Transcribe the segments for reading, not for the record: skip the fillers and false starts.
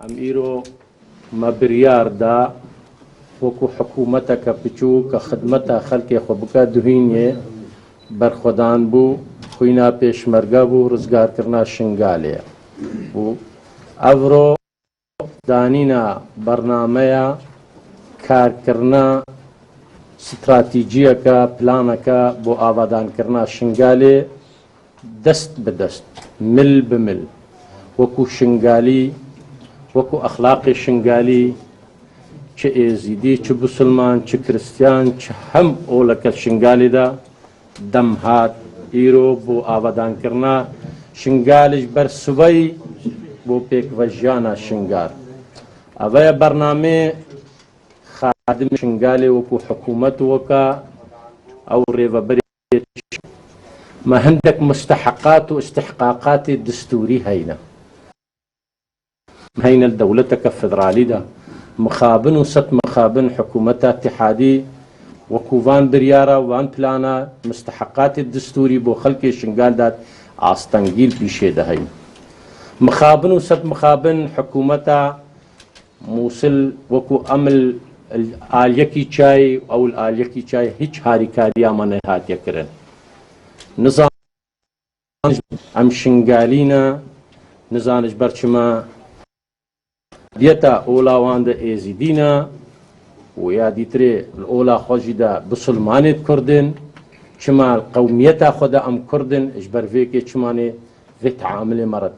ام ایرو ما بریار دا وکو حکومتا کا پچو کا خدمتا خلق خوبکا دهینیه برخودان بو خوینا پیشمرگا بو روزگار کرنا شنگالیا بو اورو دانینا برنامه کار کرنا استراتیجیه کا پلانا کا بو آوادان کرنا شنگالی دست بدست مل بمل وکو شنگالی وکو اخلاق شنگالی چه ایزیدی چه مسلمان چه کریستیان چه هم اولک شنگالی دا دم هات ایرو بو آوادان کرنا شنگالش بر سوی بو پیک وجانا شنگار اوه برنامه خادم شنگالی وکو حکومت وکا او ریوبری ما عندك مستحقات واستحقاقات دستوري هينا هينا دولتك الفدرالي ده مخابن وست مخابن حكومتها اتحادي وكوفان بريارة وان بلانا مستحقات الدستوري بو خلق شنغال دات عاستنجيل بيشي ده هين مخابن وست مخابن حكومتها موصل وكو امل الاليكي چاي او الاليكي چاي هيچ هاري كاريا من هات يكرن نظام ام شنگالينا نظامش برچما ديتا اولا واند ازيدينا ويا ديتري الاولا خوجدا بسلمانت كردن چما القوميتا خدا ام كردن اجبر فيكي چماني فيت عامل مرض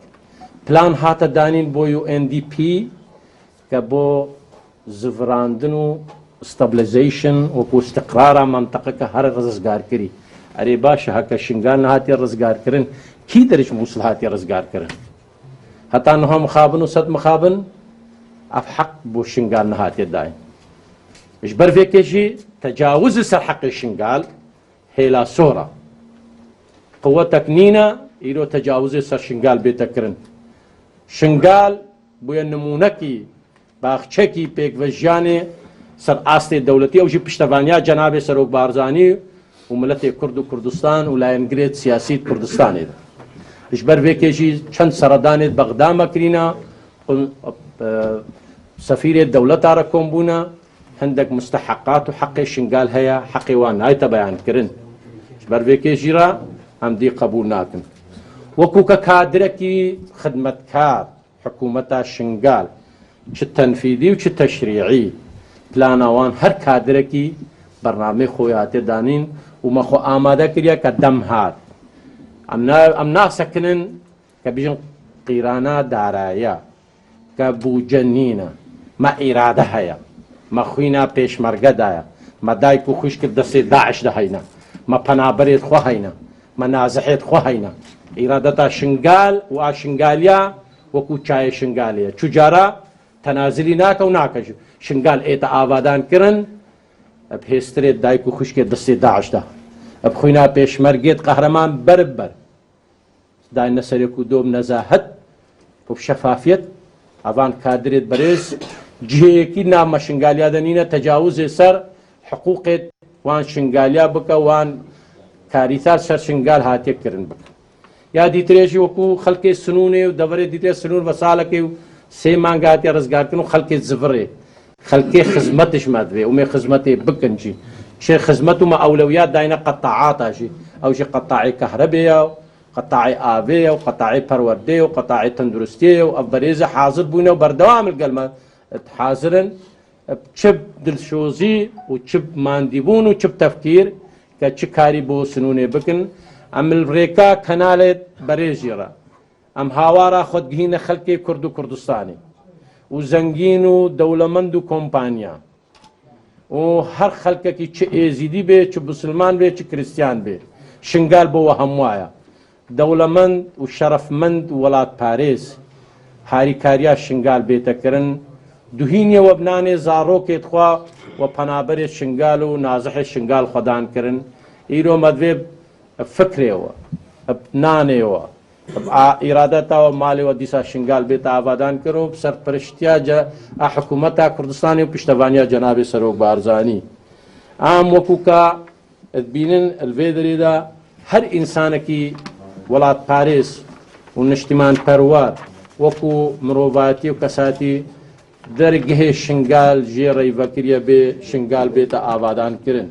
بلان هاتا دانين بو يو ان دي بي كبو زفراندنو استابليزيشن وكو استقرار منطقه هر رزگار كري اري باشا هكا شنگان هاتي رزگار کرن کی درش موصل هاتي رزگار کرن حتى انهم مخابن وصد مخابن اف حق بو شنگان هاتي داين ايش برفيك شي تجاوز سر حق الشنگال هيلا صورة قوتك نينا يرو تجاوز سر شنگال بيتكرن شنگال بو نمونكي باخچكي بيك وجاني سر آست دولتي او جي پشتوانيا جناب سروك بارزاني وملت كرد وكردستان ولا انجريد سياسي كردستان ده اجبر بكيجي چند سردان بغداد مكرينا سفير الدولة تاركم بونا عندك مستحقات وحق الشنقال هيا حقي وان هاي بيان كرن اجبر بكيجي را هم دي قبولناكم وكوكا كادركي خدمة كار حكومة الشنقال چه تنفيذي وچه تشريعي بلانوان هر كادركي برنامج خويات دانين وما خو آماده كريا كدم هات امنا سكنن كبيجن قيرانا دارايا كبو جنينا ما إرادة هيا ما خوينا پیش مرگه دايا ما دايكو خوش كر دست داعش ده هينا ما پنابريت خو هينا ما نازحيت خو هينا إرادتا شنگال و شنگاليا وكو چاي شنگاليا چجارا تنازلي ناكا و ناكا شنگال ايتا آوادان کرن بهستري دايكو خوش كر دست داعش ده بخوينا پیش مرگيت قهرمان بربر داين نسريكو دوم نزاهت وبشفافيت اوان كادريت بريز جيكي نام شنگاليا دنينا تجاوز سر حقوق وان شنگاليا بكا وان كاريثار سر شنگال هاتي كرن بكا يا ديتريشي وكو خلق السنوني ودوري ديتري سنون وسالكي سي مانگاتي رزگار كنو خلق الزفري خلق خزمتش مادوي ومي خزمتي بكنجي شي خزمته ما اولويات داينا قطاعات شي او شي قطاعي كهربية قطاعي آبية وقطاعي پروردي وقطاعي تندرستي وافبريزة حاضر بونا وبردوام القلمة حاضرن بچب دلشوزي وچب مانديبون وچب تفكير كچ كاري بو سنوني بكن ام الريكا كنالة بريزيرا ام هاوارا خودگهين خلقي كردو كردستاني وزنگين دولمند كومبانيا و هر خلقه کی چه ایزیدی به چه مسلمان به چه کریستیان به شنگال بو هموایا دولمند و شرفمند ولات پاریس هاری کاریا شنگال به تکرن دوهینی و ابنان زارو که تخوا و پنابر شنگال و نازح شنگال خدان کرن ایرو مدوی فکره و ابنانه و ارادتا و مال و دیسا شنگال بیت آبادان کرو سرپرشتیا حکومتا کردستانی و پشتوانیا جناب سروک بارزانی عام وکوکا بینن الویدری دا هر انسان کی ولات پاریس و نشتمان پروار وەکو مرۆڤایەتی و کەساتی دەرگەهێ شنگال ژێڕەی ڤەکریە بێ شنگال بێتە ئاوادانکردن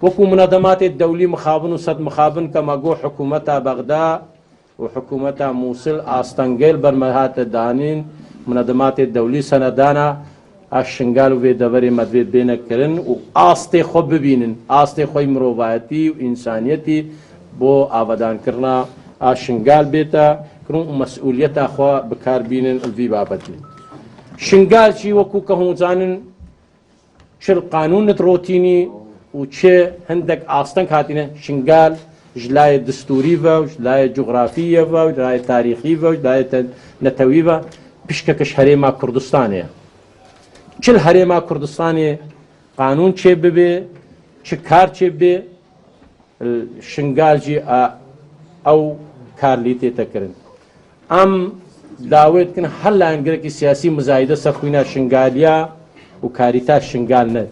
وەکو منەدەماتی دەولی مخابن و سەد مخابن کەمەگۆ حکوومەتە بەغدا و حکوومەتە مووسڵ ئاستەنگەل بەرمەهاتە دانین منەدەماتی دەولی سەنەدانە ئاشنگال و بێدەڤەری مەدوێت بێنەکردن و ئاستێ خۆ ببینن ئاستێ خۆی مرۆڤایەتی و ئینسانیەتی بۆ ئاوادانکردنا ئاشنگال بێتە کڕون و مەسئولیەتە خوا بکاربینن ئەلڤی بابەتی شنگالچی وەکو کە هەمووزانن چل قانونت ڕۆتینی و چێ هەندێک ئاستەنگ هاتینە شنگال ژلایە دستوریڤە و ژلایە جوغرافیەڤە و ژلایە تاریخیڤە و ژلایە نەتەویڤە پشکەکەش هەرێما کوردستانەیە چل هەرێما کوردستانێ قانون چێ ببێ چ کار چێ بێ شنگالجی ئەو کارلی تێتەکردن ئەم داوێتکن هەر لایەنگرێکی سیاسی مزایدە سەرخوینە شنگالیا و کاریتا شنگال نەت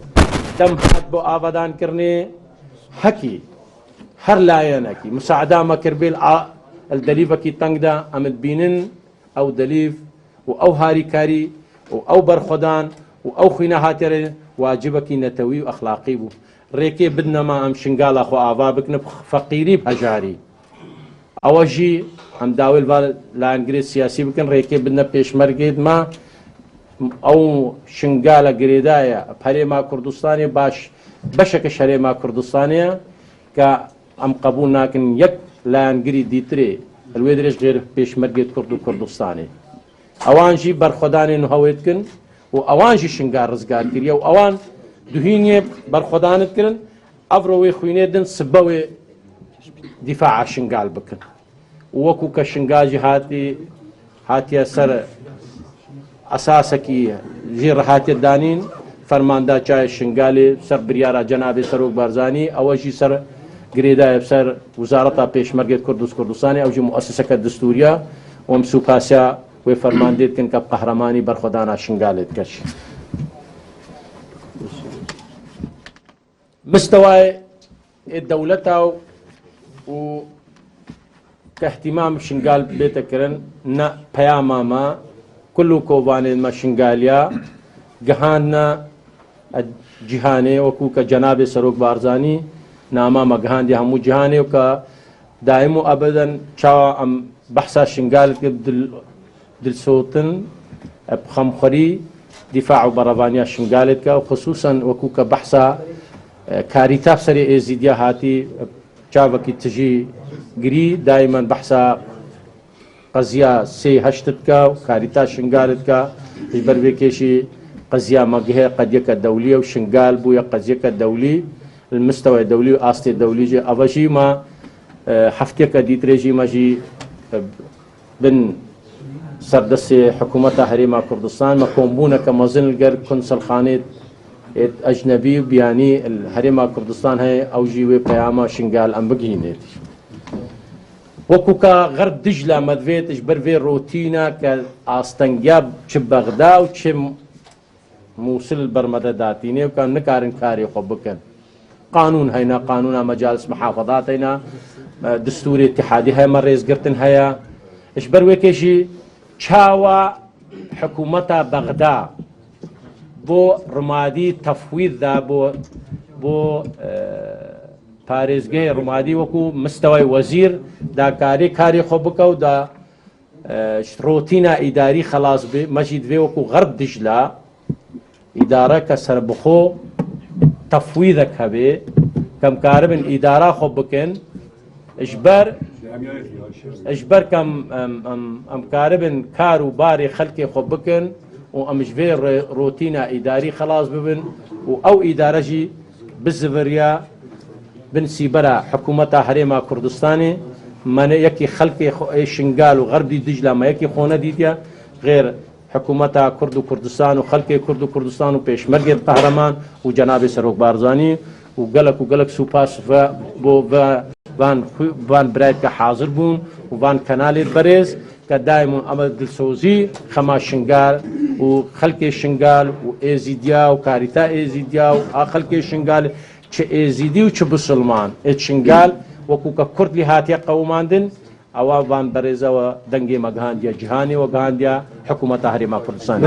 دەم هات بۆ ئاوادانکردنێ هەکی هەر لایەنێکی مساعدا مەکردبێ دەلیڤەکی تەنگدا ئەمت بینن ئەو دەلیڤ و ئەو هاریکاری و ئەو بەرخۆدان و ئەو خوینە هاتێرێ واجبەکی نەتەوی و ئەخلاقی بوو ڕێکێ بدنەما ئەم شنگاڵە خۆ ئاوا بکنە فەقیری هەژاری ئەوە ژی ئەم داوێت لایەنگرێت سیاسی بکەن ڕێکێ بدنە پێشمەرگێت ما ئەو شنگالە گرێدایە هەرێما کوردستانی باش بەشەکە هەرێما کوردستانەیە کە ئەم قبول ناکەن یەک لایەنگری دیترێ لێ درێژ غێر پێشمەرگێت کورد و کوردستانی ئەوانژی بەرخۆدانێن و هەوێتکن و ئەوانژی شنگال ڕزگار کردیە و ئەوان دوهینێ بەرخۆدانت کردن ئەڤڕۆوێ خوێنێدن سبەوێ دیفاع شنگال بکن وەکو کە شنگاجی هاتیە سەر ئەساسێکی ژێڕ هاتیە دانین فەرماندا چای شنگالێ سەر بریارە جەنابێ سەرۆک بارزانی ئەوەژی سەر گرێدایە سەر وزارەتا پێشمەرگێت کوردستانی ئەوژی مؤسسەکە دستوریە وەم سوپاسیا وێ فەرماندێتکن کە قەهرەمانی بەرخۆدانا شنگالێت کەش مستەوای دەولەتا و كاهتمام شنقال بيتا كرن نا بياماما كل كوبان ما شنقاليا جهاننا جهاني وكوكا جناب سروق بارزاني ناما ما جهان دي همو جهاني وكا دائما ابدا شاو ام بحثا شنقال دل صوتن بخمخري دفاع برافانيا شنقالتك وخصوصا وكوكا بحثا كاريتاف سري ازيديا هاتي چاوەکی تژی گری دایما بەحسا قەزیا سێ هەشتتکە و کاریتا شنگالتکە هیچ بەربێکێشی قەزیا مەگهەیە قەدیەکە دەولیە و شنگال بووە قەزیەکە دەولی المستەوەی دەولی و ئاستی دەولیژێ ئەوەژی ما هەفتێکە دیترێژی مەژی بن سەردەسێ حکوومەتە هەرێما کوردستان مە کۆمبوونەکە مەزن گەر کونسڵخانێت ئەجنەبی و بیانی هەرێما کوردستان هەیە ئەو ژیوێ پەیامە شنگال ئەم بگینێت وەکوکە غەرب دژلا مەدوێتش بەرێ ڕۆتینە کە ئاستەنگیا چ بەغدا و چ مووسڵ بەرمەدەداتینێ و کە نکارن کاری خۆ بکەن قانون هەینا قانونا مەجالس محافەظات هەینا دستوری اتحادی هەیە مە ڕێزگرتن هەیە ئش بەروێکێشی چاوە حکوومەتە بەغدا بۆ ڕمادی تەفویددا بۆ پارێزگای ڕمادی وەکو مستەوەی وەزیر داکاری کاری خۆ بکە و دا ڕۆتینە ئیداری خەلاص بێ مەژی دوێ وەکو غەرب دژلا ئیدارە کە سەربخۆ تەفویدەک هەبێ کەم کاربن ئیدارا خۆ بکەن ئەژبەر کەم ئەم کاربن کار و باری خەڵکی خۆ بکەن و ئەمش بێ ڕۆتینە ئیداری خەلاص ببن و ئەو ئیدارەژی بزڤریا بنسیبەرە حکوومەتە هەرێما کوردستانی منە یەکی خەڵکی شنگال و غەربی دژلا مە یەکی خۆ نەدیتە غێر حکوومەتە کورد و کوردستان و خەڵکی کورد و کوردستان و پێشمەرگێت قەهرەمان و جەنابی سەرۆک بارزانی و گەلک سوپاس بۆ وان برایت کە حاضر بوون و وان کەنالێت بەرێز کە دایمون ئەمە دلسۆزی خەما شنگال و خەڵکی شنگال و ئێزیدیا و کاریتا ئێزیدیا و خەڵکی شنگال چ ئێزیدی و چ بسڵمان شنگال وەکو کە کوردی هاتیە قەوماندن ئەوان بەڕێزەوە دەنگی مەگەهاندیە جیهانی وە گەهاندیە حکوومەتە هەرێما کوردستان.